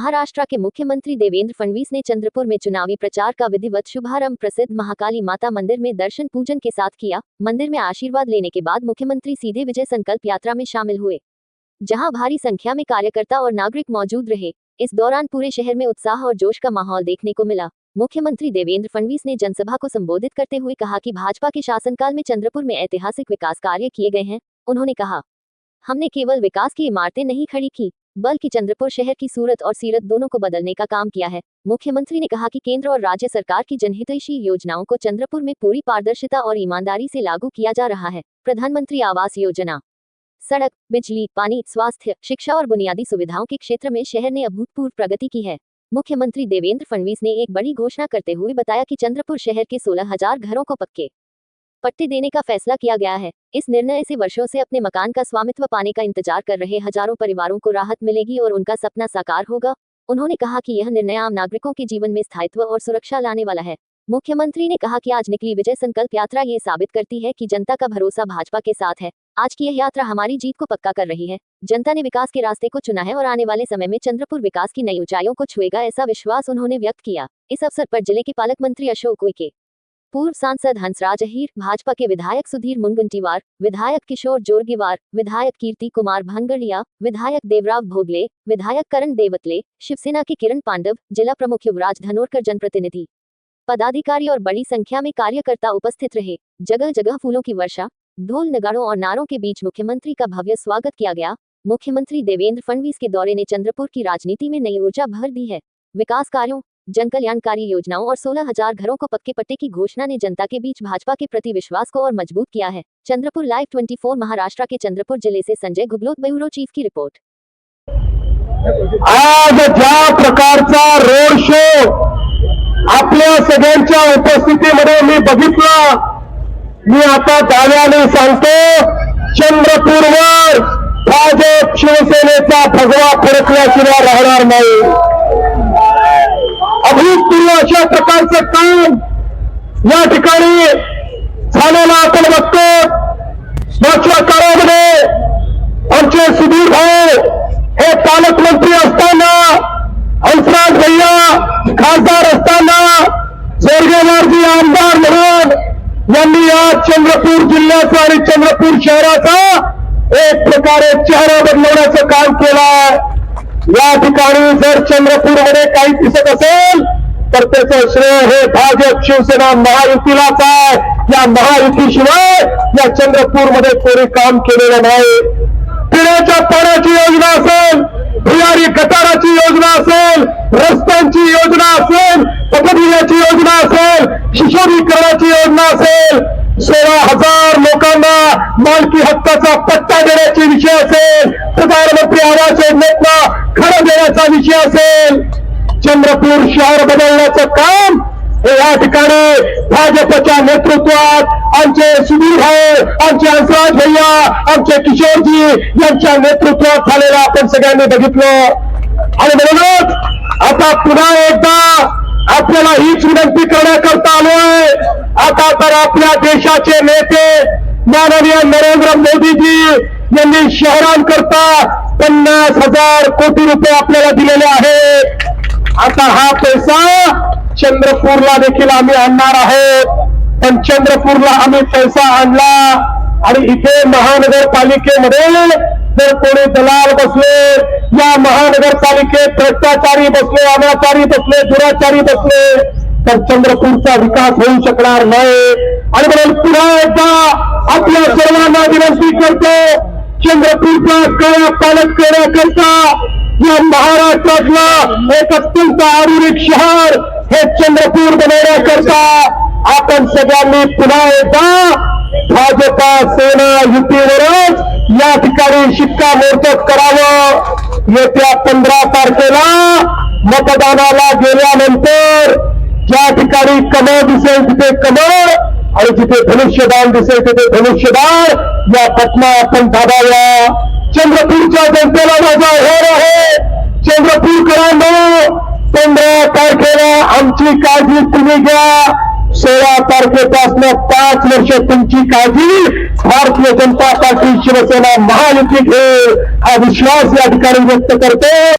महाराष्ट्र के मुख्यमंत्री देवेंद्र फडणवीस ने चंद्रपुर में चुनावी प्रचार का विधिवत शुभारंभ प्रसिद्ध महाकाली माता मंदिर में दर्शन पूजन के साथ किया। मंदिर में आशीर्वाद लेने के बाद मुख्यमंत्री सीधे विजय संकल्प यात्रा में शामिल हुए, जहां भारी संख्या में कार्यकर्ता और नागरिक मौजूद रहे। इस दौरान पूरे शहर में उत्साह और जोश का माहौल देखने को मिला। मुख्यमंत्री देवेंद्र फडणवीस ने जनसभा को संबोधित करते हुए कहा कि भाजपा के शासनकाल में चंद्रपुर में ऐतिहासिक विकास कार्य किए गए हैं। उन्होंने कहा, हमने केवल विकास की इमारतें नहीं खड़ी की, बल्कि चंद्रपुर शहर की सूरत और सीरत दोनों को बदलने का काम किया है। मुख्यमंत्री ने कहा कि केंद्र और राज्य सरकार की जनहितैषी योजनाओं को चंद्रपुर में पूरी पारदर्शिता और ईमानदारी से लागू किया जा रहा है। प्रधानमंत्री आवास योजना, सड़क, बिजली, पानी, स्वास्थ्य, शिक्षा और बुनियादी सुविधाओं के क्षेत्र में शहर ने अभूतपूर्व प्रगति की है। मुख्यमंत्री देवेंद्र फडणवीस ने एक बड़ी घोषणा करते हुए बताया कि चंद्रपुर शहर के 16,000 घरों को पक्के पट्टे देने का फैसला किया गया है। इस निर्णय से वर्षों से अपने मकान का स्वामित्व पाने का इंतजार कर रहे हजारों परिवारों को राहत मिलेगी और उनका सपना साकार होगा। उन्होंने कहा कि यह निर्णय आम नागरिकों के जीवन में स्थायित्व और सुरक्षा लाने वाला है। मुख्यमंत्री ने कहा कि आज निकली विजय संकल्प यात्रा ये साबित करती है कि जनता का भरोसा भाजपा के साथ है। आज की यह यात्रा हमारी जीत को पक्का कर रही है। जनता ने विकास के रास्ते को चुना है और आने वाले समय में चंद्रपुर विकास की नई ऊंचाइयों को छुएगा, ऐसा विश्वास उन्होंने व्यक्त किया। इस अवसर पर जिले के पालक मंत्री अशोक उइके, पूर्व सांसद हंसराज अहीर, भाजपा के विधायक सुधीर मुनगंटीवार, विधायक किशोर जोरगीवार, विधायक कीर्ति कुमार भंगड़िया, विधायक देवराव भोगले, विधायक करण देवतले, शिवसेना के किरण पांडव, जिला प्रमुख युवराज धनोरकर, जनप्रतिनिधि, पदाधिकारी और बड़ी संख्या में कार्यकर्ता उपस्थित रहे। जगह जगह फूलों की वर्षा, ढोल नगाड़ों और नारों के बीच मुख्यमंत्री का भव्य स्वागत किया गया। मुख्यमंत्री देवेंद्र फडणवीस के दौरे ने चंद्रपुर की राजनीति में नई ऊर्जा भर दी है। विकास कार्यों, जन कल्याणकारी योजनाओं और 16,000 घरों को पक्के पट्टे की घोषणा ने जनता के बीच भाजपा के प्रति विश्वास को और मजबूत किया है। चंद्रपुर लाइव 24 महाराष्ट्र के चंद्रपुर जिले से संजय गुगलोत, ब्युरो चीफ की रिपोर्ट। आज ज्या प्रकारचा रोड शो आपल्या सगळ्यांच्या उपस्थितीमध्ये मी बघितला, मी आता दाव्याने सांगतो, चंद्रपूरवर भाजप शिवसेनेचा भगवा फडकल्याशिवाय राहणार नाही। अभूतपूर्व अशा प्रकारचं काम या ठिकाणी झालेलं आपण बघतो। मागच्या काळामध्ये आमचे सुधीर भाऊ हे पालकमंत्री असताना, हंसराज भैया खासदार असताना, जोरगेवारजी आमदार म्हणून यांनी या चंद्रपूर जिल्ह्याचा आणि चंद्रपूर शहराचा एक प्रकारे चेहरा बदलवण्याचं काम केलं। या ठिकाणी जर चंद्रपूरमध्ये काही दिसत असेल तर त्याचं श्रेय हे भाजप शिवसेना महायुतीलाच आहे। या महायुतीशिवाय या चंद्रपूरमध्ये कोणी काम केलेलं नाही। पिण्याच्या पाण्याची योजना असेल, भुयारी गटाराची योजना असेल, रस्त्यांची योजना असेल, पथदिव्याची योजना असेल, शिशोरीकरणाची योजना असेल, 16,000 लोकांना मालकी हक्काचा पट्टा देण्याचे विषय असेल, प्रधानमंत्री आवास योजनेतला खरं देण्याचा विषय असेल, चंद्रपूर शहर बदलण्याचं काम हे या ठिकाणी भाजपच्या नेतृत्वात आमचे सुधीर भाऊ, आमचे हंसराज भैया, आमचे किशोरजी यांच्या नेतृत्वात झालेलं आपण सगळ्यांनी बघितलं। आणि म्हणूनच आता पुन्हा एकदा आपल्याला हीच विनंती करण्याकरता आलोय। आता तर आपल्या देशाचे नेते माननीय नरेंद्र मोदीजी यांनी शहरांकरता 50,000 कोटी रुपये आपल्याला दिलेले आहेत। आता हा पैसा चंद्रपूरला देखील आम्ही आणणार आहोत। पण चंद्रपूरला आम्ही पैसा आणला आणि इथे महानगरपालिकेमध्ये जर कोणी दलाल बसले, या महानगरपालिकेत भ्रष्टाचारी बसले, अनाचारी बसले, दुराचारी बसले, तर चंद्रपूरचा विकास होऊ शकणार नाही। आणि म्हणून पुन्हा एकदा आपल्या सर्वांना विनंती करतो, चंद्रपूरचा कायापालट करण्याकरता या महाराष्ट्रातला एक अत्यंत आधुनिक शहर हे चंद्रपूर बनवण्याकरता आपण सगळ्यांनी पुन्हा एकदा भाजपा सेना युतीवरच या ठिकाणी शिक्कामोर्तब करावं। येत्या 15 तारखेला मतदानाला गेल्यानंतर ज्या ठिकाणी कमळ दिसेल तिथे कमळ आणि जिथे धनुष्यबाण दिसेल तिथे धनुष्यबाण या पटना आपण दाबाव्या। चंद्रपूरच्या जनतेला माझा आव्हान आहे, चंद्रपूरकरांनो, 15 तारखेला आमची काळजी तुम्ही घ्या। 16 तारखेपासून 5 वर्ष तुमची काळजी भारतीय जनता पार्टी शिवसेना महायुती घेईल, हा विश्वास या ठिकाणी व्यक्त करतो।